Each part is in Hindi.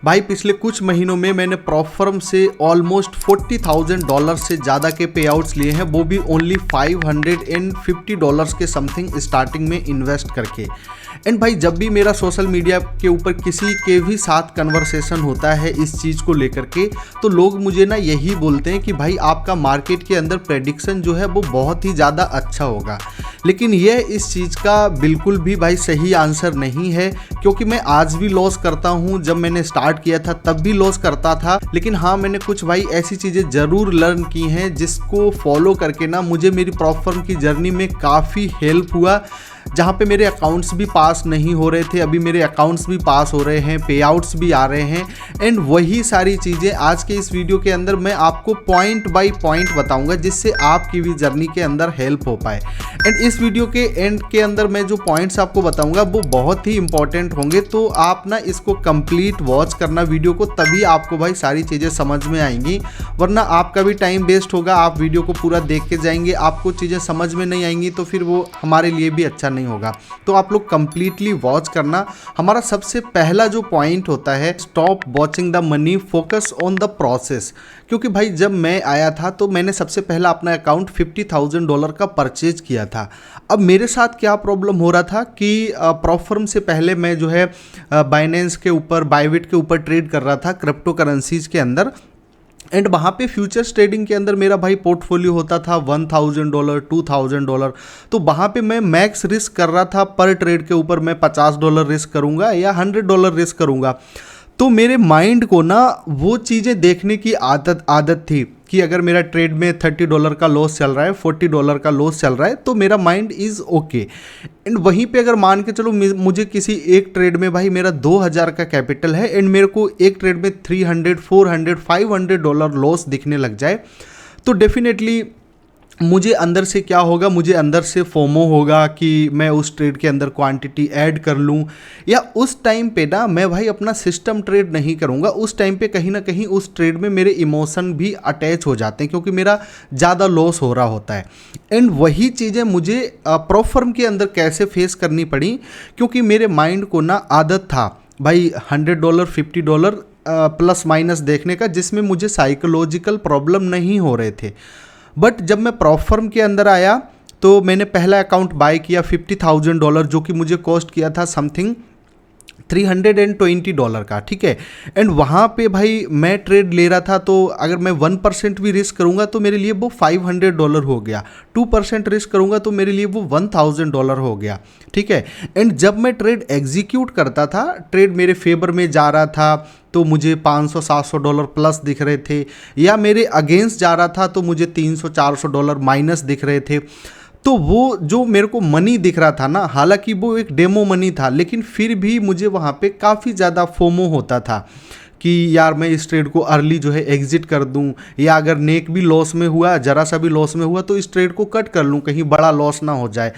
भाई पिछले कुछ महीनों में मैंने प्रॉफर्म से ऑलमोस्ट $40,000 से ज़्यादा के पे आउट्स लिए हैं, वो भी ओनली $550 के समथिंग स्टार्टिंग में इन्वेस्ट करके। एंड भाई जब भी मेरा सोशल मीडिया के ऊपर किसी के भी साथ कन्वर्सेशन होता है इस चीज़ को लेकर के, तो लोग मुझे ना यही बोलते हैं कि भाई आपका मार्केट के अंदर प्रेडिक्शन जो है वो बहुत ही ज़्यादा अच्छा होगा। लेकिन यह इस चीज़ का बिल्कुल भी भाई सही आंसर नहीं है, क्योंकि मैं आज भी लॉस करता हूँ, जब मैंने स्टार्ट किया था तब भी लॉस करता था। लेकिन हाँ, मैंने कुछ भाई ऐसी चीज़ें ज़रूर लर्न की हैं जिसको फॉलो करके ना मुझे मेरी प्रॉफर्म की जर्नी में काफ़ी हेल्प हुआ। जहाँ पे मेरे अकाउंट्स भी पास नहीं हो रहे थे, अभी मेरे अकाउंट्स भी पास हो रहे हैं, पे आउट्स भी आ रहे हैं। एंड वही सारी चीज़ें आज के इस वीडियो के अंदर मैं आपको पॉइंट बाय पॉइंट बताऊंगा, जिससे आपकी भी जर्नी के अंदर हेल्प हो पाए। एंड इस वीडियो के एंड के अंदर मैं जो पॉइंट्स आपको बताऊंगा वो बहुत ही इंपॉर्टेंट होंगे, तो आप ना इसको कंप्लीट वॉच करना वीडियो को, तभी आपको भाई सारी चीज़ें समझ में आएंगी। वरना आपका भी टाइम वेस्ट होगा, आप वीडियो को पूरा देख के जाएंगे, आपको चीज़ें समझ में नहीं आएंगी, तो फिर वो हमारे लिए भी अच्छा नहीं होगा। तो आप लोग कंप्लीटली वॉच करना। हमारा सबसे पहला जो पॉइंट होता है, stop watching the money, focus on the process. क्योंकि भाई जब मैं आया था तो मैंने सबसे पहला अपना अकाउंट $50,000 का परचेज किया था। अब मेरे साथ क्या प्रॉब्लम हो रहा था कि प्रॉफर्म से पहले मैं जो है बाइनेंस के ऊपर, बाइबिट के ऊपर ट्रेड कर रहा था क्रिप्टो करेंसीज के अंदर। एंड वहाँ पे फ्यूचर्स ट्रेडिंग के अंदर मेरा भाई पोर्टफोलियो होता था $1,000, $2,000। तो वहाँ पे मैं मैक्स रिस्क कर रहा था, पर ट्रेड के ऊपर मैं $50 रिस्क करूँगा या $100 रिस्क करूँगा। तो मेरे माइंड को ना वो चीज़ें देखने की आदत थी कि अगर मेरा ट्रेड में $30 का लॉस चल रहा है, $40 का लॉस चल रहा है, तो मेरा माइंड इज़ ओके। एंड वहीं पे अगर मान के चलो मुझे किसी एक ट्रेड में भाई मेरा 2,000 का कैपिटल है एंड मेरे को एक ट्रेड में $300, $400, $500 लॉस दिखने लग जाए, तो डेफिनेटली मुझे अंदर से क्या होगा, मुझे अंदर से फोमो होगा कि मैं उस ट्रेड के अंदर क्वांटिटी ऐड कर लूँ, या उस टाइम पे ना मैं भाई अपना सिस्टम ट्रेड नहीं करूँगा। उस टाइम पे कहीं ना कहीं उस ट्रेड में मेरे इमोशन भी अटैच हो जाते हैं, क्योंकि मेरा ज़्यादा लॉस हो रहा होता है। एंड वही चीज़ें मुझे प्रॉफर्म के अंदर कैसे फेस करनी पड़ी, क्योंकि मेरे माइंड को ना आदत था भाई $100, $50 प्लस माइनस देखने का, जिसमें मुझे साइकोलॉजिकल प्रॉब्लम नहीं हो रहे थे। बट जब मैं प्रॉफर्म के अंदर आया तो मैंने पहला अकाउंट बाय किया $50,000, जो कि मुझे कॉस्ट किया था समथिंग $320 का, ठीक है। एंड वहाँ पे भाई मैं ट्रेड ले रहा था, तो अगर मैं 1% भी रिस्क करूँगा तो मेरे लिए वो $500 हो गया, 2% रिस्क करूँगा तो मेरे लिए वो $1,000 हो गया, ठीक है। एंड जब मैं ट्रेड एग्जीक्यूट करता था, ट्रेड मेरे फेवर में जा रहा था तो मुझे $500-700 प्लस दिख रहे थे, या मेरे अगेंस्ट जा रहा था तो मुझे $300-400 माइनस दिख रहे थे। तो वो जो मेरे को मनी दिख रहा था ना, हालांकि वो एक डेमो मनी था, लेकिन फिर भी मुझे वहाँ पे काफ़ी ज़्यादा फोमो होता था कि यार मैं इस ट्रेड को अर्ली जो है एग्जिट कर दूं, या अगर नेक भी लॉस में हुआ, ज़रा सा भी लॉस में हुआ, तो इस ट्रेड को कट कर लूं, कहीं बड़ा लॉस ना हो जाए।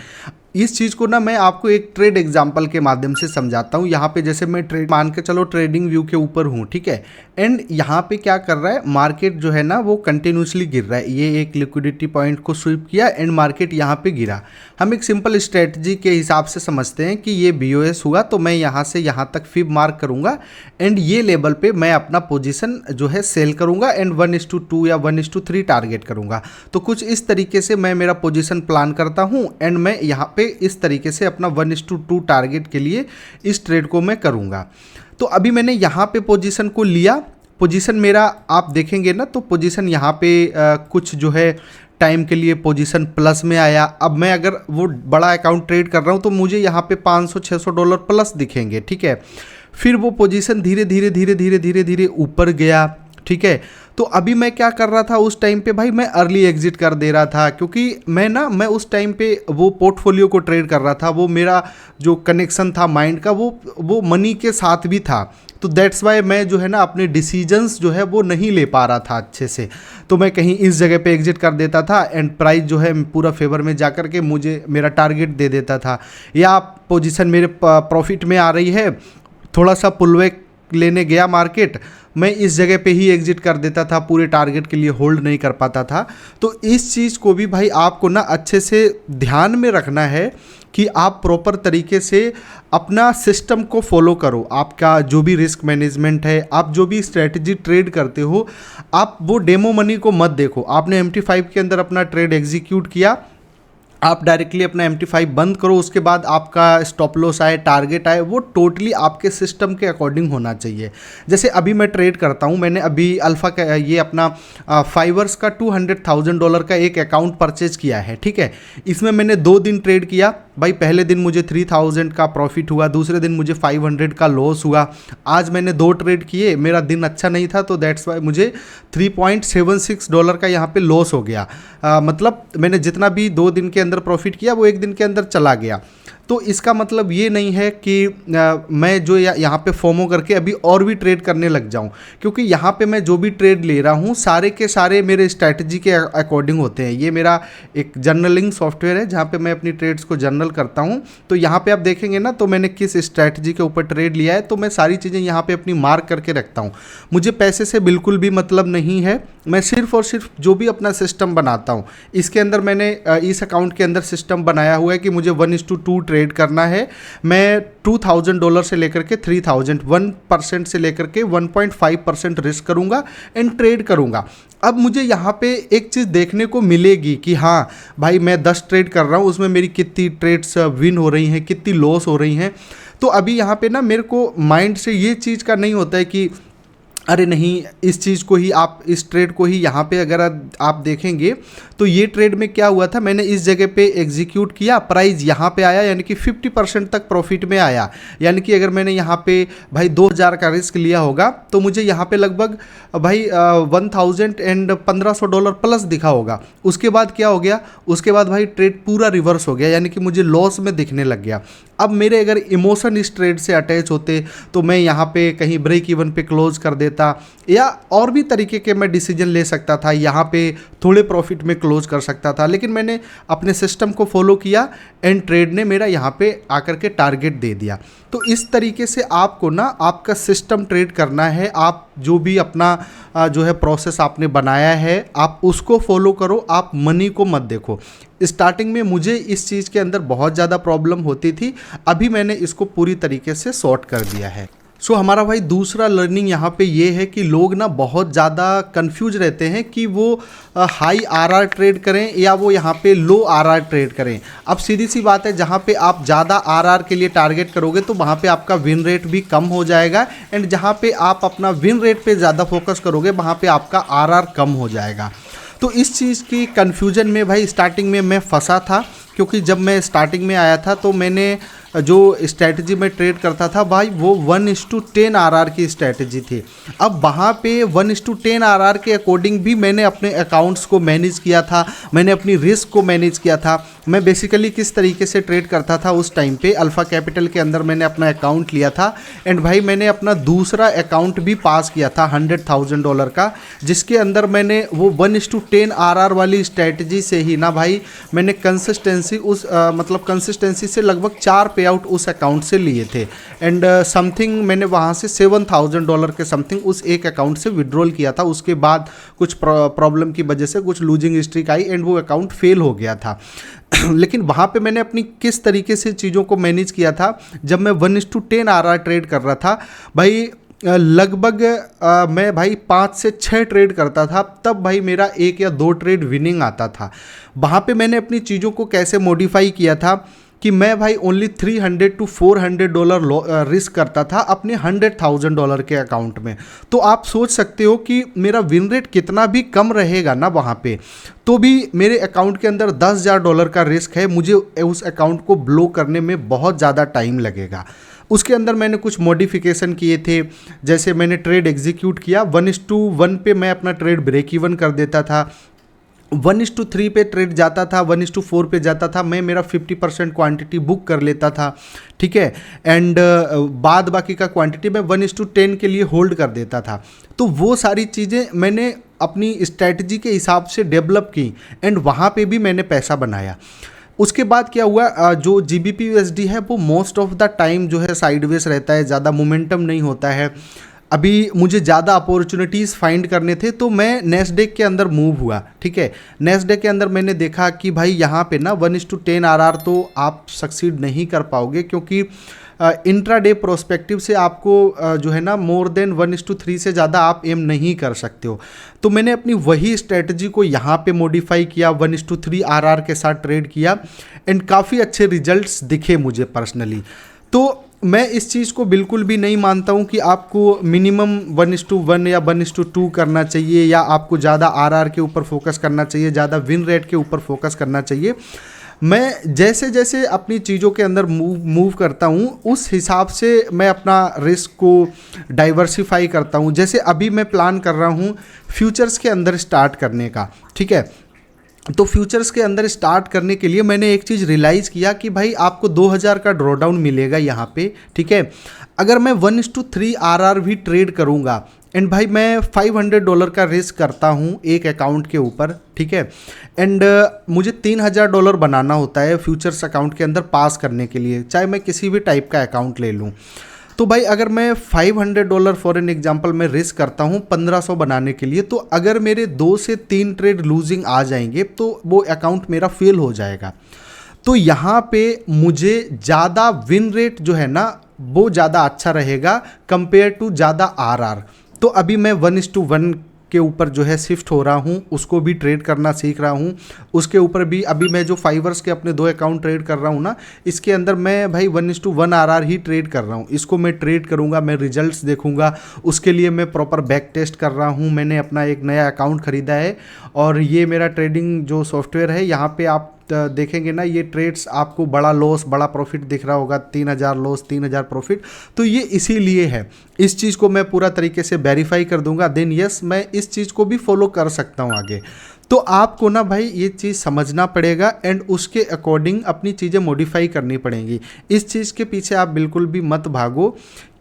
इस चीज़ को ना मैं आपको एक ट्रेड एग्जांपल के माध्यम से समझाता हूँ। यहाँ पे जैसे मैं ट्रेड मान के चलो ट्रेडिंग व्यू के ऊपर हूँ, ठीक है। एंड यहाँ पे क्या कर रहा है, मार्केट जो है ना वो कंटिन्यूसली गिर रहा है। ये एक लिक्विडिटी पॉइंट को स्वीप किया एंड मार्केट यहाँ पे गिरा। हम एक सिंपल स्ट्रेटजी के हिसाब से समझते हैं कि ये BOS हुआ तो मैं यहाँ से यहाँ तक फिब मार्क करूँगा एंड ये लेवल पे मैं अपना पोजीशन जो है सेल करूँगा एंड 1:2 या 1:3 टारगेट करूँगा। तो कुछ इस तरीके से मैं मेरा पोजीशन प्लान करता हूँ एंड मैं यहाँ पे इस तरीके से अपना 1:2 टारगेट के लिए इस ट्रेड को मैं करूँगा। तो अभी मैंने यहाँ पे पोजीशन को लिया, पोजीशन मेरा आप देखेंगे ना, तो पोजीशन यहाँ पे कुछ जो है टाइम के लिए पोजीशन प्लस में आया। अब मैं अगर वो बड़ा अकाउंट ट्रेड कर रहा हूँ तो मुझे यहाँ पे $500-600 प्लस दिखेंगे, ठीक है। फिर वो पोजीशन धीरे धीरे धीरे धीरे धीरे धीरे ऊपर गया, ठीक है। तो अभी मैं क्या कर रहा था उस टाइम पे भाई, मैं अर्ली एग्जिट कर दे रहा था, क्योंकि मैं उस टाइम पे वो पोर्टफोलियो को ट्रेड कर रहा था, वो मेरा जो कनेक्शन था माइंड का वो मनी के साथ भी था। तो दैट्स वाई मैं जो है ना अपने डिसीजंस जो है वो नहीं ले पा रहा था अच्छे से। तो मैं कहीं इस जगह पे एग्जिट कर देता था एंड प्राइस जो है पूरा फेवर में जा कर के मुझे मेरा टारगेट दे देता था, या पोजीशन मेरे प्रॉफिट में आ रही है, थोड़ा सा पुलबैक लेने गया मार्केट, मैं इस जगह पे ही एग्जिट कर देता था, पूरे टारगेट के लिए होल्ड नहीं कर पाता था। तो इस चीज़ को भी भाई आपको ना अच्छे से ध्यान में रखना है कि आप प्रॉपर तरीके से अपना सिस्टम को फॉलो करो। आपका जो भी रिस्क मैनेजमेंट है, आप जो भी स्ट्रेटजी ट्रेड करते हो, आप वो डेमो मनी को मत देखो। आपने MT5 के अंदर अपना ट्रेड एग्जीक्यूट किया, आप डायरेक्टली अपना MT5 बंद करो, उसके बाद आपका स्टॉप लॉस आए, टारगेट आए, वो टोटली आपके सिस्टम के अकॉर्डिंग होना चाहिए। जैसे अभी मैं ट्रेड करता हूँ, मैंने अभी अल्फ़ा का ये अपना फाइवर्स का $200,000 का एक अकाउंट परचेज किया है, ठीक है। इसमें मैंने 2 दिन ट्रेड किया भाई। पहले दिन मुझे 3000 का प्रॉफिट हुआ, दूसरे दिन मुझे 500 का लॉस हुआ। आज मैंने 2 ट्रेड किए, मेरा दिन अच्छा नहीं था, तो दैट्स वाई मुझे $3.76 का यहाँ पे लॉस हो गया। मतलब मैंने जितना भी 2 दिन के अंदर प्रॉफिट किया वो 1 दिन के अंदर चला गया। तो इसका मतलब ये नहीं है कि मैं जो यहाँ पे फोमो करके अभी और भी ट्रेड करने लग जाऊँ, क्योंकि यहाँ पे मैं जो भी ट्रेड ले रहा हूँ सारे के सारे मेरे स्ट्रैटेजी के अकॉर्डिंग होते हैं। ये मेरा एक जर्नलिंग सॉफ्टवेयर है जहाँ पे मैं अपनी ट्रेड्स को जर्नल करता हूँ। तो यहाँ पे आप देखेंगे ना, तो मैंने किस स्ट्रैटेजी के ऊपर ट्रेड लिया है, तो मैं सारी चीज़ें यहाँ पे अपनी मार्क करके रखता हूँ। मुझे पैसे से बिल्कुल भी मतलब नहीं है, मैं सिर्फ और सिर्फ जो भी अपना सिस्टम बनाता हूँ, इसके अंदर मैंने इस अकाउंट के अंदर सिस्टम बनाया हुआ है कि मुझे 1:2 ट्रेड करना है। मैं $2,000 से लेकर के 3000, 1% से लेकर के 1.5% रिस्क करूंगा एंड ट्रेड करूंगा। अब मुझे यहाँ पे एक चीज़ देखने को मिलेगी कि हाँ भाई, मैं 10 ट्रेड कर रहा हूँ, उसमें मेरी कितनी ट्रेड्स विन हो रही हैं, कितनी लॉस हो रही हैं। तो अभी यहाँ पे ना मेरे को माइंड से ये चीज़ का नहीं होता है कि अरे नहीं, इस चीज़ को ही आप, इस ट्रेड को ही यहाँ पे अगर आप देखेंगे तो ये ट्रेड में क्या हुआ था, मैंने इस जगह पे एग्जीक्यूट किया, प्राइस यहाँ पे आया, यानी कि 50% तक प्रॉफिट में आया। यानी कि अगर मैंने यहाँ पे भाई 2000 का रिस्क लिया होगा तो मुझे यहाँ पे लगभग भाई $1,1500 प्लस दिखा होगा। उसके बाद क्या हो गया, उसके बाद भाई ट्रेड पूरा रिवर्स हो गया, यानी कि मुझे लॉस में दिखने लग गया। अब मेरे अगर इमोशन इस ट्रेड से अटैच होते तो मैं यहाँ पे कहीं ब्रेक इवन पे क्लोज कर देता, या और भी तरीके के मैं डिसीजन ले सकता था, यहाँ पे थोड़े प्रॉफिट में क्लोज कर सकता था। लेकिन मैंने अपने सिस्टम को फॉलो किया एंड ट्रेड ने मेरा यहाँ पे आकर के टारगेट दे दिया। तो इस तरीके से आपको ना आपका सिस्टम ट्रेड करना है। आप जो भी अपना जो है प्रोसेस आपने बनाया है, आप उसको फॉलो करो, आप मनी को मत देखो। स्टार्टिंग में मुझे इस चीज़ के अंदर बहुत ज़्यादा प्रॉब्लम होती थी, अभी मैंने इसको पूरी तरीके से सॉर्ट कर दिया है। सो हमारा भाई दूसरा लर्निंग यहाँ पे ये है कि लोग ना बहुत ज़्यादा कंफ्यूज रहते हैं कि वो हाई आरआर ट्रेड करें या वो यहाँ पे लो आरआर ट्रेड करें। अब सीधी सी बात है, जहाँ पे आप ज़्यादा आरआर के लिए टारगेट करोगे तो वहाँ पे आपका विन रेट भी कम हो जाएगा, एंड जहाँ पे आप अपना विन रेट पे ज़्यादा फोकस करोगे वहाँ पे आपका आरआर कम हो जाएगा। तो इस चीज़ की कन्फ्यूजन में भाई स्टार्टिंग में मैं फंसा था, क्योंकि जब मैं स्टार्टिंग में आया था तो मैंने जो स्ट्रैटेजी में ट्रेड करता था भाई वो 1:10 आरआर की स्ट्रैटेजी थी। अब वहाँ पे 1:10 आरआर के अकॉर्डिंग भी मैंने अपने अकाउंट्स को मैनेज किया था, मैंने अपनी रिस्क को मैनेज किया था। मैं बेसिकली किस तरीके से ट्रेड करता था उस टाइम पे, अल्फ़ा कैपिटल के अंदर मैंने अपना अकाउंट लिया था, एंड भाई मैंने अपना दूसरा अकाउंट भी पास किया था $100,000 का, जिसके अंदर मैंने वो 1:10 आरआर वाली स्ट्रैटेजी से ही ना भाई मैंने कंसिस्टेंसी मतलब कंसिस्टेंसी से लगभग 4 पे आउट उस अकाउंट से लिए थे, एंड समथिंग मैंने वहाँ से $7,000 के समथिंग उस एक अकाउंट से विड्रॉल किया था। उसके बाद कुछ प्रॉब्लम की वजह से कुछ लूजिंग स्ट्रीक आई एंड वो अकाउंट फेल हो गया था। लेकिन वहाँ पे मैंने अपनी किस तरीके से चीज़ों को मैनेज किया था, जब मैं 1:10 आरआर ट्रेड कर रहा था भाई, लगभग मैं भाई 5 से 6 ट्रेड करता था, तब भाई मेरा 1 या 2 ट्रेड विनिंग आता था। वहाँ पे मैंने अपनी चीज़ों को कैसे मॉडिफाई किया था कि मैं भाई ओनली $300 to $400 रिस्क करता था अपने $100,000 के अकाउंट में। तो आप सोच सकते हो कि मेरा विन रेट कितना भी कम रहेगा ना वहाँ पे, तो भी मेरे अकाउंट के अंदर $10,000 का रिस्क है, मुझे उस अकाउंट को ब्लो करने में बहुत ज़्यादा टाइम लगेगा। उसके अंदर मैंने कुछ मॉडिफिकेशन किए थे, जैसे मैंने ट्रेड एग्जीक्यूट किया 1:1 पे मैं अपना ट्रेड ब्रेक इवन कर देता था, 1:3 पे ट्रेड जाता था, 1:4 पे जाता था, मैं मेरा 50% क्वांटिटी बुक कर लेता था, ठीक है, एंड बाद बाकी का क्वांटिटी मैं 1:10 के लिए होल्ड कर देता था। तो वो सारी चीज़ें मैंने अपनी स्ट्रैटेजी के हिसाब से डेवलप की एंड वहाँ पे भी मैंने पैसा बनाया। उसके बाद क्या हुआ, जो GBP USD है वो मोस्ट ऑफ द टाइम जो है साइडवेज रहता है, ज़्यादा मोमेंटम नहीं होता है। अभी मुझे ज़्यादा अपॉर्चुनिटीज़ फाइंड करने थे तो मैं नेस्डेक के अंदर मूव हुआ। ठीक है, नेस्डेक के अंदर मैंने देखा कि भाई यहाँ पे ना 1:10 आरआर तो आप सक्सीड नहीं कर पाओगे, क्योंकि इंट्राडे प्रोस्पेक्टिव से आपको जो है ना मोर देन 1:3 से ज़्यादा आप एम नहीं कर सकते हो। तो मैंने अपनी वही स्ट्रेटजी को यहाँ पे मॉडिफाई किया, 1:3 आरआर के साथ ट्रेड किया एंड काफ़ी अच्छे रिजल्ट्स दिखे मुझे पर्सनली। तो मैं इस चीज़ को बिल्कुल भी नहीं मानता हूँ कि आपको मिनिमम 1:1 या 1:2 करना चाहिए, या आपको ज़्यादा आरआर के ऊपर फोकस करना चाहिए, ज़्यादा विन रेट के ऊपर फोकस करना चाहिए। मैं जैसे जैसे अपनी चीज़ों के अंदर मूव करता हूँ उस हिसाब से मैं अपना रिस्क को डाइवर्सिफाई करता हूँ। जैसे अभी मैं प्लान कर रहा हूँ फ्यूचर्स के अंदर स्टार्ट करने का। ठीक है, तो फ्यूचर्स के अंदर स्टार्ट करने के लिए मैंने एक चीज़ रियलाइज़ किया कि भाई आपको 2000 का ड्रॉडाउन मिलेगा यहाँ पे। ठीक है, अगर मैं 1:3 आरआर भी ट्रेड करूँगा एंड भाई मैं $500 का रिस्क करता हूँ एक अकाउंट के ऊपर। ठीक है, एंड मुझे $3000 बनाना होता है फ्यूचर्स अकाउंट के अंदर पास करने के लिए, चाहे मैं किसी भी टाइप का अकाउंट ले लूँ। तो भाई अगर मैं $500 फॉर एन एग्जांपल में रिस्क करता हूँ 1500 बनाने के लिए, तो अगर मेरे 2 से 3 ट्रेड लूजिंग आ जाएंगे तो वो अकाउंट मेरा फेल हो जाएगा। तो यहाँ पे मुझे ज़्यादा विन रेट जो है ना वो ज़्यादा अच्छा रहेगा कंपेयर टू ज़्यादा आरआर। तो अभी मैं 1:1 के ऊपर जो है शिफ्ट हो रहा हूँ, उसको भी ट्रेड करना सीख रहा हूँ। उसके ऊपर भी अभी मैं जो फाइवर्स के अपने 2 अकाउंट ट्रेड कर रहा हूँ ना, इसके अंदर मैं भाई 1:1 आरआर ही ट्रेड कर रहा हूँ। इसको मैं ट्रेड करूँगा, मैं रिजल्ट्स देखूँगा, उसके लिए मैं प्रॉपर बैक टेस्ट कर रहा हूँ। मैंने अपना एक नया अकाउंट ख़रीदा है और ये मेरा ट्रेडिंग जो सॉफ्टवेयर है, यहाँ पर आप देखेंगे ना ये ट्रेड्स आपको बड़ा लॉस बड़ा प्रॉफिट दिख रहा होगा, 3000 लॉस 3000 प्रॉफिट। तो ये इसीलिए है। इस चीज़ को मैं पूरा तरीके से वेरीफाई कर दूंगा, देन यस मैं इस चीज़ को भी फॉलो कर सकता हूँ आगे। तो आपको ना भाई ये चीज़ समझना पड़ेगा एंड उसके अकॉर्डिंग अपनी चीज़ें मॉडिफाई करनी पड़ेंगी। इस चीज़ के पीछे आप बिल्कुल भी मत भागो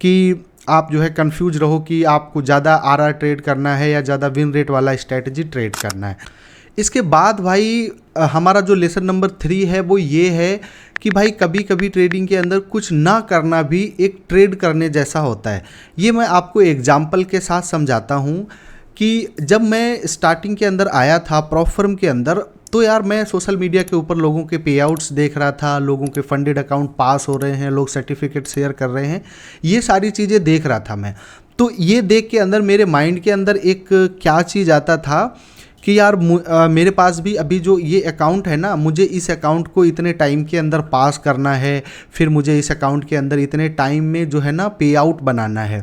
कि आप जो है कंफ्यूज रहो कि आपको ज़्यादा आरआर ट्रेड करना है या ज़्यादा विन रेट वाला स्ट्रैटेजी ट्रेड करना है। इसके बाद भाई हमारा जो लेसन नंबर 3 है वो ये है कि भाई कभी कभी ट्रेडिंग के अंदर कुछ ना करना भी एक ट्रेड करने जैसा होता है। ये मैं आपको एग्जांपल के साथ समझाता हूँ कि जब मैं स्टार्टिंग के अंदर आया था प्रॉफर्म के अंदर, तो यार मैं सोशल मीडिया के ऊपर लोगों के पे आउट्स देख रहा था, लोगों के फंडेड अकाउंट पास हो रहे हैं, लोग सर्टिफिकेट शेयर कर रहे हैं, ये सारी चीज़ें देख रहा था मैं। तो ये देख के अंदर मेरे माइंड के अंदर एक क्या चीज़ आता था कि यार मेरे पास भी अभी जो ये अकाउंट है ना, मुझे इस अकाउंट को इतने टाइम के अंदर पास करना है, फिर मुझे इस अकाउंट के अंदर इतने टाइम में जो है ना पे आउट बनाना है।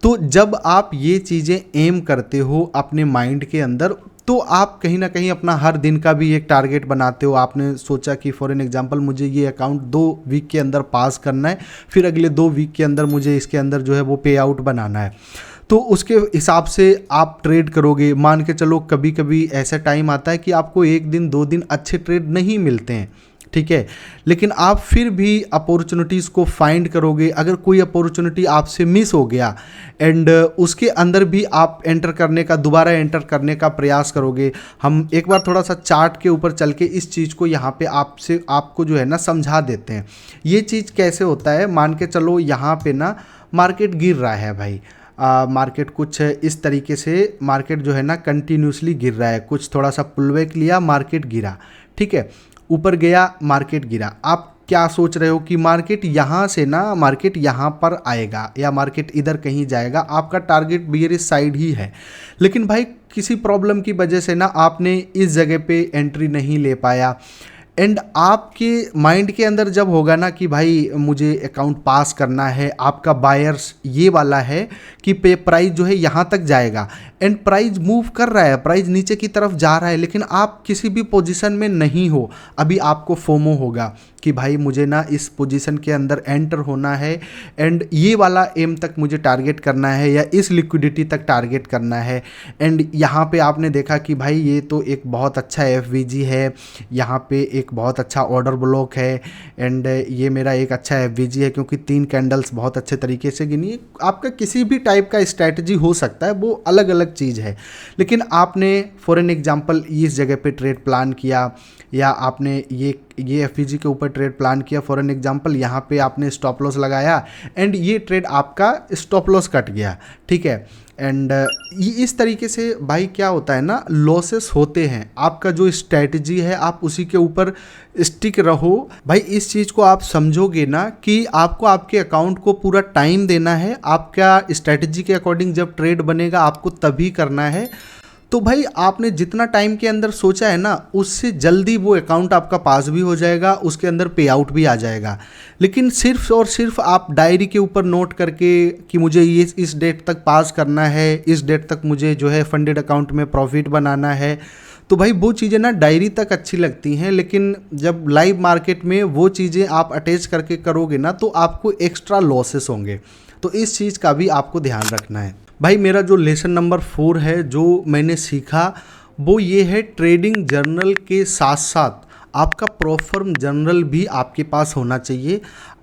तो जब आप ये चीज़ें एम करते हो अपने माइंड के अंदर, तो आप कहीं ना कहीं अपना हर दिन का भी एक टारगेट बनाते हो। आपने सोचा कि फॉर एन एग्जांपल मुझे ये अकाउंट 2 वीक के अंदर पास करना है, फिर अगले 2 वीक के अंदर मुझे इसके अंदर जो है वो पे आउट बनाना है। तो उसके हिसाब से आप ट्रेड करोगे। मान के चलो कभी कभी ऐसा टाइम आता है कि आपको 1 दिन 2 दिन अच्छे ट्रेड नहीं मिलते हैं, ठीक है, लेकिन आप फिर भी अपॉर्चुनिटीज़ को फाइंड करोगे। अगर कोई अपॉर्चुनिटी आपसे मिस हो गया एंड उसके अंदर भी आप एंटर करने का, दोबारा एंटर करने का प्रयास करोगे। हम एक बार थोड़ा सा चार्ट के ऊपर चल के इस चीज़ को यहाँ पे आपको जो है ना समझा देते हैं। ये चीज़ कैसे होता है, मान के चलो यहाँ पे ना मार्केट गिर रहा है भाई, मार्केट कुछ इस तरीके से मार्केट जो है ना कंटिन्यूसली गिर रहा है, कुछ थोड़ा सा पुलबैक लिया, मार्केट गिरा, ठीक है, ऊपर गया, मार्केट गिरा। आप क्या सोच रहे हो कि मार्केट यहाँ से ना मार्केट यहाँ पर आएगा या मार्केट इधर कहीं जाएगा, आपका टारगेट बियरिश साइड ही है। लेकिन भाई किसी प्रॉब्लम की वजह से ना आपने इस जगह पे एंट्री नहीं ले पाया एंड आपके माइंड के अंदर जब होगा ना कि भाई मुझे अकाउंट पास करना है, आपका बायर्स ये वाला है कि प्राइस जो है यहाँ तक जाएगा एंड प्राइस मूव कर रहा है, प्राइस नीचे की तरफ जा रहा है, लेकिन आप किसी भी पोजीशन में नहीं हो। अभी आपको फोमो होगा कि भाई मुझे ना इस पोजीशन के अंदर एंटर होना है एंड ये वाला एम तक मुझे टारगेट करना है या इस लिक्विडिटी तक टारगेट करना है। एंड यहाँ पे आपने देखा कि भाई ये तो एक बहुत अच्छा एफवीजी है, यहाँ पे एक बहुत अच्छा ऑर्डर ब्लॉक है एंड ये मेरा एक अच्छा एफवीजी है क्योंकि 3 कैंडल्स बहुत अच्छे तरीके से गिनी है। आपका किसी भी टाइप का स्ट्रैटेजी हो सकता है, वो अलग अलग चीज़ है, लेकिन आपने फॉर एन एग्जांपल इस जगह पे ट्रेड प्लान किया या आपने ये एफवीजी के ऊपर ट्रेड प्लान किया फॉर एन एग्जांपल, यहाँ पे आपने स्टॉप लॉस लगाया एंड ये ट्रेड आपका स्टॉप लॉस कट गया, ठीक है। एंड इस तरीके से भाई क्या होता है ना, लॉसेस होते हैं, आपका जो स्ट्रैटेजी है आप उसी के ऊपर स्टिक रहो भाई। इस चीज़ को आप समझोगे ना कि आपको आपके अकाउंट को पूरा टाइम देना है, आपका स्ट्रैटेजी के अकॉर्डिंग जब ट्रेड बनेगा आपको तभी करना है। तो भाई आपने जितना टाइम के अंदर सोचा है ना, उससे जल्दी वो अकाउंट आपका पास भी हो जाएगा, उसके अंदर पे आउट भी आ जाएगा। लेकिन सिर्फ और सिर्फ आप डायरी के ऊपर नोट करके कि मुझे ये इस डेट तक पास करना है, इस डेट तक मुझे जो है फंडेड अकाउंट में प्रॉफिट बनाना है, तो भाई वो चीज़ें ना डायरी तक अच्छी लगती हैं, लेकिन जब लाइव मार्केट में वो चीज़ें आप अटैच करके करोगे ना तो आपको एक्स्ट्रा लॉसेस होंगे। तो इस चीज़ का भी आपको ध्यान रखना है भाई। मेरा जो लेसन नंबर 4 है जो मैंने सीखा वो ये है, ट्रेडिंग जर्नल के साथ साथ आपका प्रोफर्म जर्नल भी आपके पास होना चाहिए।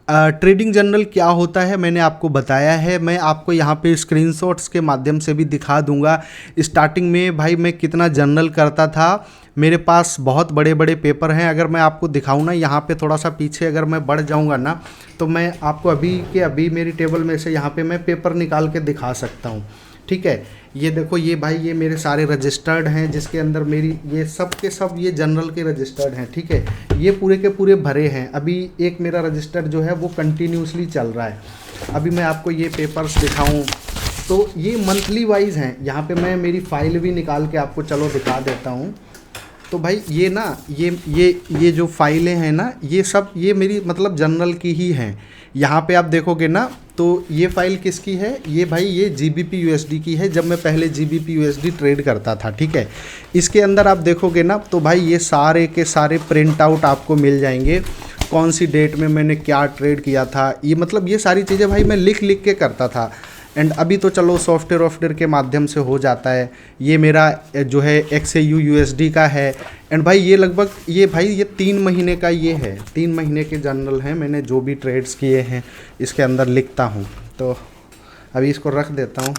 ट्रेडिंग जर्नल क्या होता है मैंने आपको बताया है, मैं आपको यहाँ पे स्क्रीनशॉट्स के माध्यम से भी दिखा दूंगा। स्टार्टिंग में भाई मैं कितना जर्नल करता था, मेरे पास बहुत बड़े बड़े पेपर हैं। अगर मैं आपको दिखाऊं ना, यहाँ पे थोड़ा सा पीछे अगर मैं बढ़ जाऊँगा ना तो मैं आपको अभी के अभी मेरी टेबल में से यहाँ पे मैं पेपर निकाल के दिखा सकता हूँ, ठीक है। ये देखो, ये भाई ये मेरे सारे रजिस्टर्ड हैं, जिसके अंदर मेरी ये सब के सब ये जनरल के रजिस्टर्ड हैं, ठीक है। ये पूरे के पूरे भरे हैं। अभी एक मेरा रजिस्टर जो है वो कंटिन्यूसली चल रहा है। अभी मैं आपको ये पेपर्स दिखाऊं तो ये मंथली वाइज हैं। यहाँ पे मैं मेरी फ़ाइल भी निकाल के आपको चलो दिखा देता हूँ। तो भाई ये ना ये जो फाइलें हैं ना, ये सब ये मेरी मतलब जनरल की ही हैं। यहाँ पे आप देखोगे ना तो ये फ़ाइल किसकी है, ये भाई ये GBP USD की है, जब मैं पहले GBP USD ट्रेड करता था, ठीक है। इसके अंदर आप देखोगे ना तो भाई ये सारे के सारे प्रिंट आउट आपको मिल जाएंगे, कौन सी डेट में मैंने क्या ट्रेड किया था, ये मतलब ये सारी चीज़ें भाई मैं लिख लिख के करता था। एंड अभी तो चलो सॉफ्टवेयर के माध्यम से हो जाता है। ये मेरा जो है XAU USD का है। एंड भाई ये लगभग ये भाई ये 3 महीने का ये है, 3 महीने के जर्नल हैं, मैंने जो भी ट्रेड्स किए हैं इसके अंदर लिखता हूँ। तो अभी इसको रख देता हूँ,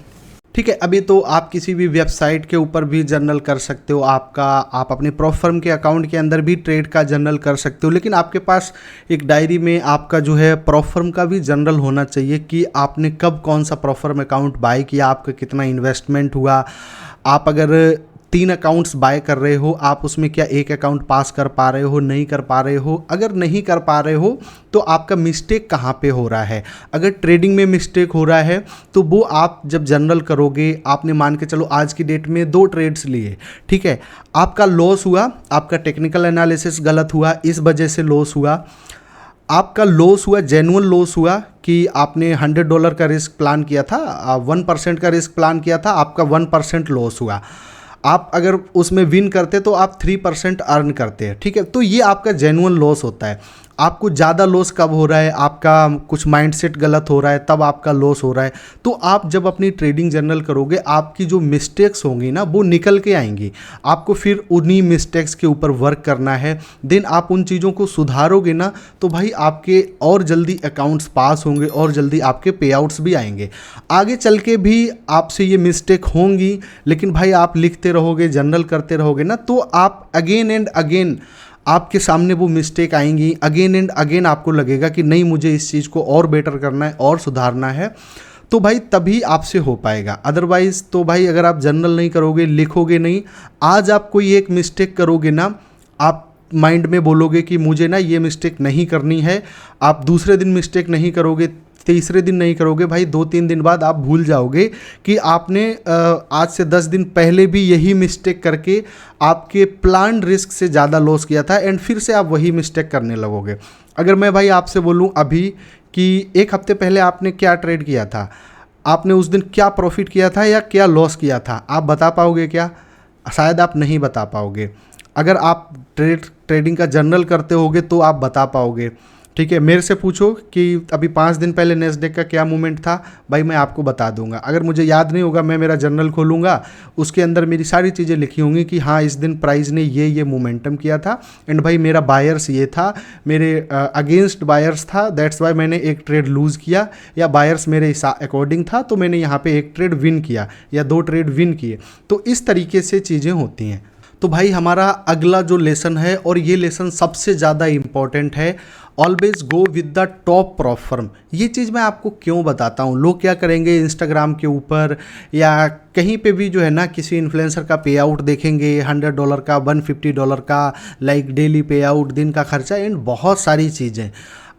ठीक है। अभी तो आप किसी भी वेबसाइट के ऊपर भी जर्नल कर सकते हो, आप अपने प्रोफर्म के अकाउंट के अंदर भी ट्रेड का जर्नल कर सकते हो, लेकिन आपके पास एक डायरी में आपका जो है प्रोफर्म का भी जर्नल होना चाहिए कि आपने कब कौन सा प्रोफर्म अकाउंट बाय किया, आपका कितना इन्वेस्टमेंट हुआ। आप अगर 3 अकाउंट्स बाय कर रहे हो, आप उसमें क्या एक अकाउंट पास कर पा रहे हो, नहीं कर पा रहे हो। अगर नहीं कर पा रहे हो तो आपका मिस्टेक कहाँ पे हो रहा है। अगर ट्रेडिंग में मिस्टेक हो रहा है तो वो आप जब जर्नल करोगे, आपने मान के चलो आज की डेट में 2 ट्रेड्स लिए, ठीक है, आपका लॉस हुआ, आपका टेक्निकल एनालिसिस गलत हुआ, इस वजह से लॉस हुआ। आपका लॉस हुआ, जेन्युइन लॉस हुआ कि आपने $100 का रिस्क प्लान किया था, 1% का रिस्क प्लान किया था, आपका 1% लॉस हुआ। आप अगर उसमें विन करते तो आप 3% अर्न करते हैं, ठीक है। तो ये आपका जेन्युइन लॉस होता है। आपको ज़्यादा लॉस कब हो रहा है, आपका कुछ माइंडसेट गलत हो रहा है, तब आपका लॉस हो रहा है। तो आप जब अपनी ट्रेडिंग जर्नल करोगे, आपकी जो मिस्टेक्स होंगी ना वो निकल के आएंगी। आपको फिर उन्हीं मिस्टेक्स के ऊपर वर्क करना है। देन आप उन चीज़ों को सुधारोगे ना तो भाई आपके और जल्दी अकाउंट्स पास होंगे और जल्दी आपके पे आउट्स भी आएंगे। आगे चल के भी आपसे ये मिस्टेक होंगी, लेकिन भाई आप लिखते रहोगे, जर्नल करते रहोगे ना, तो आप अगेन एंड अगेन आपके सामने वो मिस्टेक आएंगी। अगेन एंड अगेन आपको लगेगा कि नहीं, मुझे इस चीज़ को और बेटर करना है और सुधारना है, तो भाई तभी आपसे हो पाएगा। अदरवाइज़ तो भाई अगर आप जर्नल नहीं करोगे, लिखोगे नहीं, आज आप कोई एक मिस्टेक करोगे ना, आप माइंड में बोलोगे कि मुझे ना ये मिस्टेक नहीं करनी है, आप दूसरे दिन मिस्टेक नहीं करोगे, तीसरे दिन नहीं करोगे, भाई 2-3 दिन बाद आप भूल जाओगे कि आपने आज से 10 दिन पहले भी यही मिस्टेक करके आपके प्लान रिस्क से ज़्यादा लॉस किया था, एंड फिर से आप वही मिस्टेक करने लगोगे। अगर मैं भाई आपसे बोलूं अभी कि 1 हफ्ते पहले आपने क्या ट्रेड किया था, आपने उस दिन क्या प्रॉफिट किया था या क्या लॉस किया था, आप बता पाओगे क्या? शायद आप नहीं बता पाओगे। अगर आप ट्रेडिंग का जर्नल करते होगे तो आप बता पाओगे, ठीक है। मेरे से पूछो कि अभी 5 दिन पहले नेस्डेक का क्या मूवमेंट था, भाई मैं आपको बता दूंगा। अगर मुझे याद नहीं होगा, मैं मेरा जर्नल खोलूंगा, उसके अंदर मेरी सारी चीज़ें लिखी होंगी कि हाँ इस दिन प्राइस ने ये मोमेंटम किया था, एंड भाई मेरा बायर्स ये था, मेरे अगेंस्ट बायर्स था, दैट्स वाई मैंने एक ट्रेड लूज़ किया, या बायर्स मेरे अकॉर्डिंग था तो मैंने यहाँ पर 1 ट्रेड विन किया या 2 ट्रेड विन किए। तो इस तरीके से चीज़ें होती हैं। तो भाई हमारा अगला जो लेसन है, और ये लेसन सबसे ज़्यादा इम्पॉर्टेंट है, always go with the top prop firm. ये चीज़ मैं आपको क्यों बताता हूँ, लोग क्या करेंगे इंस्टाग्राम के ऊपर या कहीं पे भी जो है ना, किसी इन्फ्लुएंसर का पे आउट देखेंगे $100 का, $150 का, लाइक डेली पे आउट, दिन का खर्चा एंड बहुत सारी चीज़ें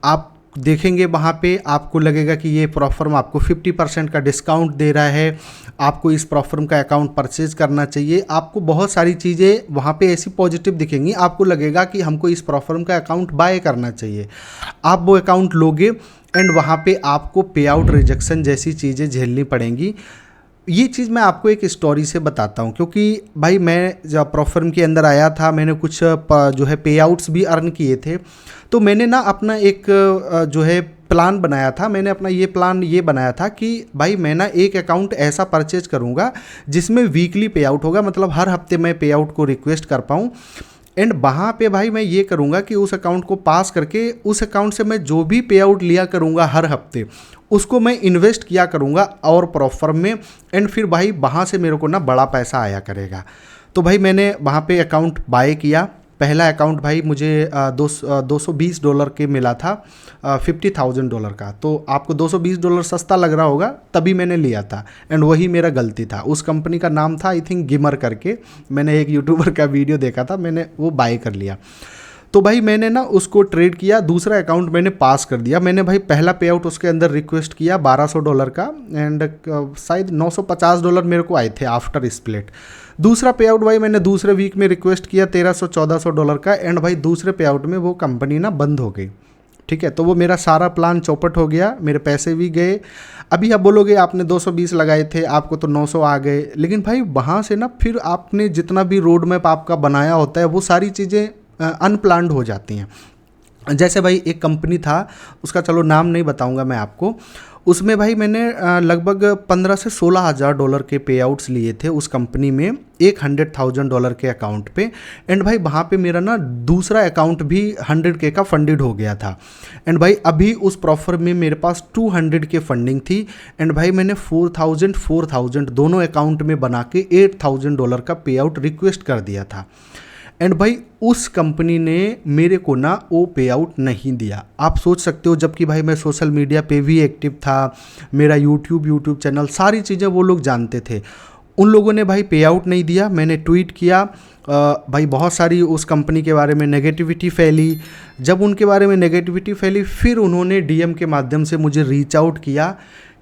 आप देखेंगे वहाँ पे, आपको लगेगा कि ये प्रॉप फर्म आपको 50% का डिस्काउंट दे रहा है, आपको इस प्रॉप फर्म का अकाउंट परचेज करना चाहिए, आपको बहुत सारी चीज़ें वहाँ पे ऐसी पॉजिटिव दिखेंगी, आपको लगेगा कि हमको इस प्रॉप फर्म का अकाउंट बाय करना चाहिए। आप वो अकाउंट लोगे एंड वहाँ पे आपको पे आउट रिजेक्शन जैसी चीज़ें झेलनी पड़ेंगी। ये चीज़ मैं आपको एक स्टोरी से बताता हूँ, क्योंकि भाई मैं जब प्रॉप फर्म के अंदर आया था, मैंने कुछ जो है पे आउट्स भी अर्न किए थे, तो मैंने ना अपना एक जो है प्लान बनाया था। मैंने अपना ये प्लान ये बनाया था कि भाई मैं ना एक अकाउंट ऐसा परचेज करूँगा जिसमें वीकली पे आउट होगा, मतलब हर हफ्ते मैं पे आउट को रिक्वेस्ट कर पाऊँ। एंड वहाँ पे भाई मैं ये करूँगा कि उस अकाउंट को पास करके उस अकाउंट से मैं जो भी पे आउट लिया करूँगा हर हफ्ते, उसको मैं इन्वेस्ट किया करूँगा और प्रॉप फर्म में, एंड फिर भाई वहाँ से मेरे को ना बड़ा पैसा आया करेगा। तो भाई मैंने वहाँ पे अकाउंट बाय किया। पहला अकाउंट भाई मुझे $220 के मिला था, $50,000 का। तो आपको $220 सस्ता लग रहा होगा, तभी मैंने लिया था, एंड वही मेरा गलती था। उस कंपनी का नाम था आई थिंक गिमर करके, मैंने एक यूट्यूबर का वीडियो देखा था, मैंने वो बाय कर लिया। तो भाई मैंने ना उसको ट्रेड किया, दूसरा अकाउंट मैंने पास कर दिया। मैंने भाई पहला पे आउट उसके अंदर रिक्वेस्ट किया $1200 का, एंड शायद $950 मेरे को आए थे आफ्टर स्प्लिट। दूसरा पे आउट भाई मैंने दूसरे वीक में रिक्वेस्ट किया $1300-1400 का, एंड भाई दूसरे पे आउट में वो कंपनी ना बंद हो गई। ठीक है, तो वो मेरा सारा प्लान चौपट हो गया, मेरे पैसे भी गए। अभी आप बोलोगे आपने 220 लगाए थे, आपको तो 900 आ गए, लेकिन भाई वहाँ से ना फिर आपने जितना भी रोड मैप आपका बनाया होता है वो सारी चीज़ें अनप्लान्ड हो जाती हैं। जैसे भाई एक कंपनी था, उसका चलो नाम नहीं बताऊंगा मैं आपको, उसमें भाई मैंने लगभग 15 से 16 हज़ार डॉलर के पे आउट्स लिए थे उस कंपनी में, एक $100,000 के अकाउंट पे। एंड भाई वहाँ पे मेरा ना दूसरा अकाउंट भी 100K का फंडेड हो गया था। एंड भाई अभी उस प्रॉफर में मेरे पास 200K फंडिंग थी, एंड भाई मैंने 4,000 दोनों अकाउंट में बना के $8,000 का पे आउट रिक्वेस्ट कर दिया था। एंड भाई उस कंपनी ने मेरे को ना वो पे आउट नहीं दिया। आप सोच सकते हो, जबकि भाई मैं सोशल मीडिया पे भी एक्टिव था, मेरा यूट्यूब चैनल, सारी चीज़ें वो लोग जानते थे, उन लोगों ने भाई पे आउट नहीं दिया। मैंने ट्वीट किया, भाई बहुत सारी उस कंपनी के बारे में नेगेटिविटी फैली। जब उनके बारे में नेगेटिविटी फैली, फिर उन्होंने डीएम के माध्यम से मुझे रीच आउट किया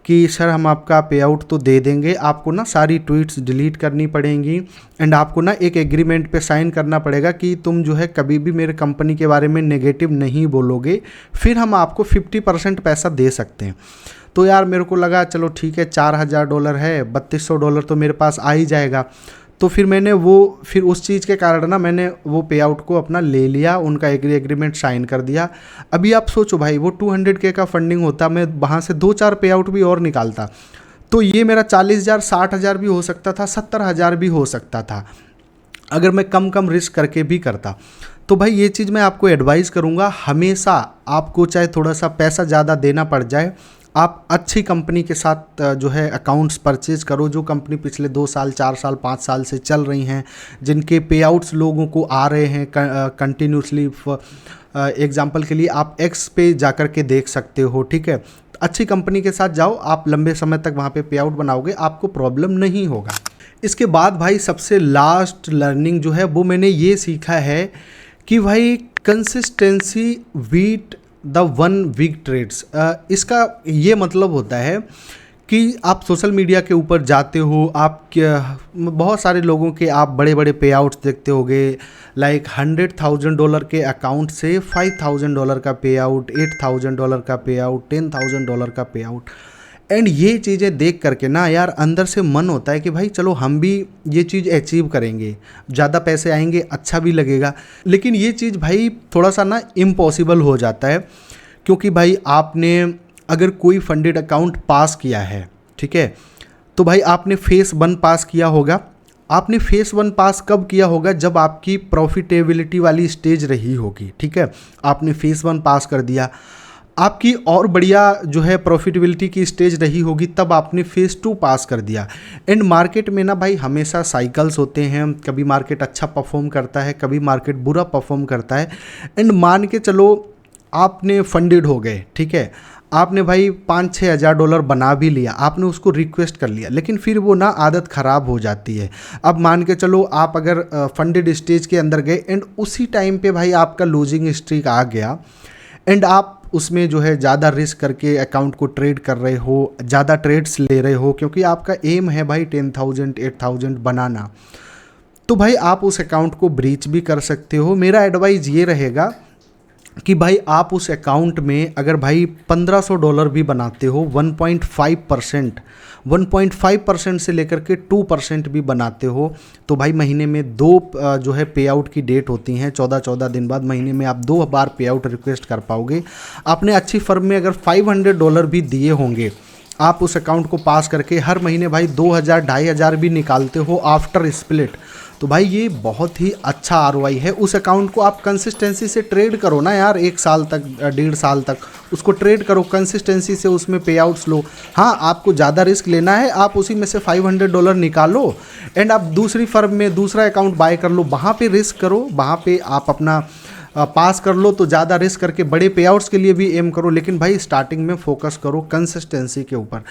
कि सर हम आपका पे आउट तो दे देंगे, आपको ना सारी ट्वीट्स डिलीट करनी पड़ेंगी, एंड आपको ना एक एग्रीमेंट पे साइन करना पड़ेगा कि तुम जो है कभी भी मेरे कंपनी के बारे में नेगेटिव नहीं बोलोगे, फिर हम आपको 50% पैसा दे सकते हैं। तो यार मेरे को लगा चलो ठीक है, $4,000 है, $3,200 तो मेरे पास आ ही जाएगा। तो फिर मैंने फिर उस चीज़ के कारण ना मैंने वो पे आउट को अपना ले लिया, उनका एग्रीमेंट साइन कर दिया। अभी आप सोचो भाई, वो 200K का फंडिंग होता, मैं वहाँ से 2-4 पे आउट भी और निकालता, तो ये मेरा 40,000 60,000 भी हो सकता था, 70,000 भी हो सकता था, अगर मैं कम रिस्क करके भी करता। तो भाई ये चीज़ मैं आपको एडवाइस करूँगा, हमेशा आपको चाहे थोड़ा सा पैसा ज़्यादा देना पड़ जाए, आप अच्छी कंपनी के साथ जो है अकाउंट्स परचेज करो, जो कंपनी पिछले 2 साल 4 साल 5 साल से चल रही हैं, जिनके पे आउट्स लोगों को आ रहे हैं कंटिन्यूसली। एग्जांपल के लिए आप एक्स पे जाकर के देख सकते हो, ठीक है। अच्छी कंपनी के साथ जाओ, आप लंबे समय तक वहाँ पे आउट बनाओगे, आपको प्रॉब्लम नहीं होगा। इसके बाद भाई सबसे लास्ट लर्निंग जो है वो मैंने ये सीखा है कि भाई consistency beat the 1 week trades. इसका ये मतलब होता है कि आप सोशल मीडिया के ऊपर जाते हो, आप बहुत सारे लोगों के आप बड़े बड़े पे आउट्स देखते होगे, लाइक $100,000 के अकाउंट से $5,000 का पे आउट, $8,000 का पे आउट, $10,000 का पे आउट। एंड ये चीज़ें देख करके ना यार अंदर से मन होता है कि भाई चलो हम भी ये चीज़ अचीव करेंगे, ज़्यादा पैसे आएंगे, अच्छा भी लगेगा। लेकिन ये चीज़ भाई थोड़ा सा ना इम्पॉसिबल हो जाता है, क्योंकि भाई आपने अगर कोई फंडेड अकाउंट पास किया है, ठीक है, तो भाई आपने फेस 1 पास किया होगा। आपने फेस 1 पास कब किया होगा? जब आपकी प्रॉफिटेबिलिटी वाली स्टेज रही होगी, ठीक है। आपने फेस 1 पास कर दिया, आपकी और बढ़िया जो है प्रॉफिटेबिलिटी की स्टेज रही होगी, तब आपने फेज़ 2 पास कर दिया। एंड मार्केट में ना भाई हमेशा साइकिल्स होते हैं, कभी मार्केट अच्छा परफॉर्म करता है, कभी मार्केट बुरा परफॉर्म करता है। एंड मान के चलो आपने फंडेड हो गए, ठीक है, आपने भाई 5-6 हज़ार डॉलर बना भी लिया, आपने उसको रिक्वेस्ट कर लिया, लेकिन फिर वो ना आदत ख़राब हो जाती है। अब मान के चलो आप अगर फंडेड स्टेज के अंदर गए एंड उसी टाइम पे भाई आपका लूजिंग स्ट्रीक आ गया एंड आप उसमें जो है ज़्यादा रिस्क करके अकाउंट को ट्रेड कर रहे हो, ज़्यादा ट्रेड्स ले रहे हो, क्योंकि आपका एम है भाई 10,000 8,000 बनाना, तो भाई आप उस अकाउंट को ब्रीच भी कर सकते हो। मेरा एडवाइस ये रहेगा कि भाई आप उस अकाउंट में अगर भाई $1,500 भी बनाते हो, 1.5% से लेकर के 2% भी बनाते हो, तो भाई महीने में दो जो है पे आउट की डेट होती हैं, 14-14 दिन बाद महीने में आप 2 बार पे आउट रिक्वेस्ट कर पाओगे। आपने अच्छी फर्म में अगर $500 भी दिए होंगे, आप उस अकाउंट को पास करके हर महीने भाई 2,000 2,500 भी निकालते हो आफ्टर स्प्लिट, तो भाई ये बहुत ही अच्छा आरओआई है। उस अकाउंट को आप कंसिस्टेंसी से ट्रेड करो ना यार, 1 साल तक 1.5 साल तक उसको ट्रेड करो, कंसिस्टेंसी से उसमें पे आउट्स लो। हाँ, आपको ज़्यादा रिस्क लेना है, आप उसी में से $500 निकालो एंड आप दूसरी फर्म में दूसरा अकाउंट बाय कर लो, वहाँ पे रिस्क करो, वहाँ पे आप अपना पास कर लो, तो ज़्यादा रिस्क करके बड़े पे आउट्स के लिए भी एम करो, लेकिन भाई स्टार्टिंग में फोकस करो कंसिस्टेंसी के ऊपर।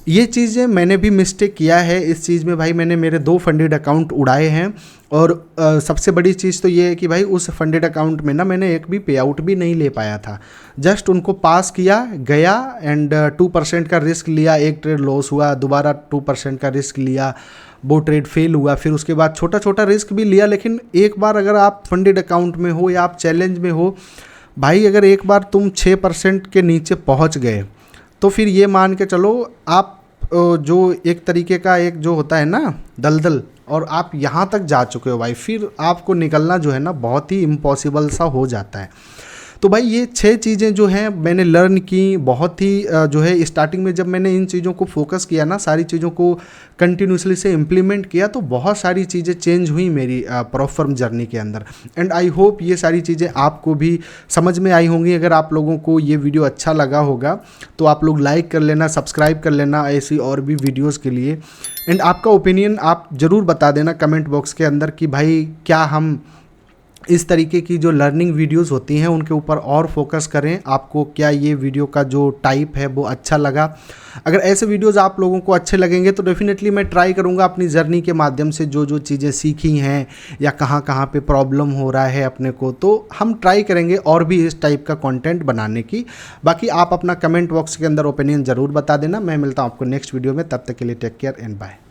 ये चीज़ें मैंने भी मिस्टेक किया है इस चीज़ में भाई, मैंने मेरे 2 फंडेड अकाउंट उड़ाए हैं। और सबसे बड़ी चीज़ तो ये है कि भाई उस फंडेड अकाउंट में ना मैंने एक भी पे आउट भी नहीं ले पाया था, जस्ट उनको पास किया गया एंड 2% का रिस्क लिया, एक ट्रेड लॉस हुआ, दोबारा 2% का रिस्क लिया, वो ट्रेड फेल हुआ, फिर उसके बाद छोटा छोटा रिस्क भी लिया। लेकिन एक बार अगर आप फंडेड अकाउंट में हो या आप चैलेंज में हो भाई, अगर एक बार तुम 6% के नीचे पहुंच गए, तो फिर ये मान के चलो आप जो एक तरीके का एक जो होता है ना दलदल, और आप यहाँ तक जा चुके हो भाई, फिर आपको निकलना जो है ना बहुत ही इम्पॉसिबल सा हो जाता है। तो भाई ये 6 चीज़ें जो हैं मैंने लर्न की, बहुत ही जो है स्टार्टिंग में जब मैंने इन चीज़ों को फोकस किया ना, सारी चीज़ों को कंटिन्यूसली से इम्प्लीमेंट किया, तो बहुत सारी चीज़ें चेंज हुई मेरी प्रॉफर्म जर्नी के अंदर। एंड आई होप ये सारी चीज़ें आपको भी समझ में आई होंगी। अगर आप लोगों को ये वीडियो अच्छा लगा होगा तो आप लोग लाइक कर लेना, सब्सक्राइब कर लेना ऐसी और भी वीडियोज़ के लिए। एंड आपका ओपिनियन आप ज़रूर बता देना कमेंट बॉक्स के अंदर कि भाई क्या हम इस तरीके की जो लर्निंग वीडियोस होती हैं उनके ऊपर और फोकस करें। आपको क्या ये वीडियो का जो टाइप है वो अच्छा लगा? अगर ऐसे वीडियोस आप लोगों को अच्छे लगेंगे तो डेफिनेटली मैं ट्राई करूँगा अपनी जर्नी के माध्यम से जो जो चीज़ें सीखी हैं या कहाँ कहाँ पे प्रॉब्लम हो रहा है अपने को, तो हम ट्राई करेंगे और भी इस टाइप का कंटेंट बनाने की। बाकी आप अपना कमेंट बॉक्स के अंदर ओपिनियन ज़रूर बता देना। मैं मिलता हूँ आपको नेक्स्ट वीडियो में, तब तक के लिए टेक केयर एंड बाय।